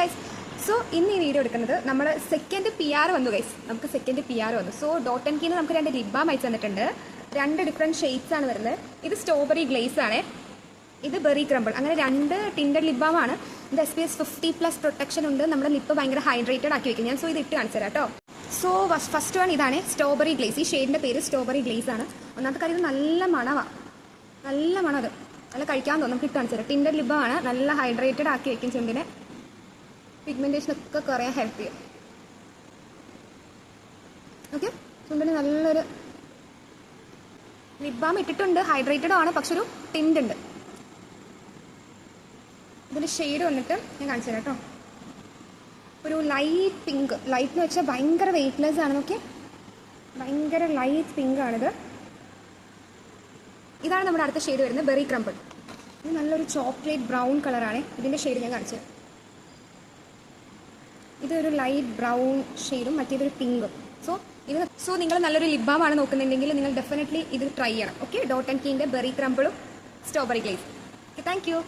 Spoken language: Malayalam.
ഗൈസ്. സോ ഇന്ന് ഈ വീഡിയോ എടുക്കുന്നത് നമ്മൾ സെക്കൻഡ് PR വന്നു ഗൈസ്. നമുക്ക് സെക്കൻഡ് PR വന്നു. സോ ഡോട്ട് ആൻഡ് കീന്ന് നമുക്ക് 2 ലിപ് ബാം അയച്ചു തന്നിട്ടുണ്ട്. 2 ഡിഫറെൻറ്റ് ഷെയ്ഡ്സ് ആണ് വരുന്നത്. ഇത് സ്ട്രോബെറി ഗ്ലേസ് ആണ്, ഇത് ബെറി ക്രംബിൾ. അങ്ങനെ 2 ടിൻഡഡ് ലിപ് ബാം ആണ്. ഇത് SPF 50+ പ്രൊട്ടക്ഷൻ ഉണ്ട്. നമ്മുടെ ലിപ്പ് ഭയങ്കര ഹൈഡ്രേറ്റഡ് ആക്കി വെക്കും. ഞാൻ സോ ഇത് ഇട്ട് കാണിച്ചു തരാം കേട്ടോ. സോ ഫസ്റ്റ് വൺ ഇതാണ് സ്ട്രോബെറി ഗ്ലേസ്. ഈ ഷെയ്ഡിൻ്റെ പേര് സ്ട്രോബെറി ഗ്ലേസ് ആണ്. ഒന്നാമത്തെ കാര്യം ഇത് നല്ല മണമാണ്, നല്ല മണം. അത് നല്ല കഴിക്കാൻ തോന്നും. നമുക്ക് ഇട്ട് കാണിച്ചു തരാം. ടിൻഡഡ് ലിപ് ബാം ആണ്, നല്ല ഹൈഡ്രേറ്റഡ് ആക്കി വെക്കും. ചുണ്ടിനെ പിഗ്മെൻറ്റേഷനൊക്കെ കുറയാൻ ഹെൽപ്പ് ചെയ്യും. ഓക്കെ, ചുണ്ടിന് നല്ലൊരു ലിപ് ബാം ഇട്ടിട്ടുണ്ട്. ഹൈഡ്രേറ്റഡ് ആണ്, പക്ഷെ ഒരു ടിൻഡ് ഉണ്ട്. ഇതിൻ്റെ ഷെയ്ഡ് വന്നിട്ട് ഞാൻ കാണിച്ചു തരാം കേട്ടോ. ഒരു ലൈറ്റ് പിങ്ക്. ലൈറ്റ് എന്ന് വെച്ചാൽ ഭയങ്കര വെയ്റ്റ്ലെസ് ആണ്. നോക്കിയേ, ഭയങ്കര ലൈറ്റ് പിങ്ക് ആണിത്. ഇതാണ് നമ്മുടെ അടുത്ത ഷെയ്ഡ് വരുന്നത്, ബെറി ക്രംബിൾ. ഇത് നല്ലൊരു ചോക്ലേറ്റ് ബ്രൗൺ കളറാണ്. ഇതിൻ്റെ ഷെയ്ഡ് ഞാൻ കാണിച്ചു തരാം. ഇതൊരു ലൈറ്റ് ബ്രൗൺ ഷെയ്ഡും മറ്റേതൊരു പിങ്കും. സോ നിങ്ങൾ നല്ലൊരു ലിപ് ബാം ആണ് നോക്കുന്നുണ്ടെങ്കിൽ നിങ്ങൾ ഡെഫിനറ്റ്ലി ഇത് ട്രൈ ചെയ്യണം. ഓക്കെ, ഡോട്ട് ആൻഡ് കീൻ്റെ ബെറി ക്രംബിളും strawberry glaze. Okay, thank U.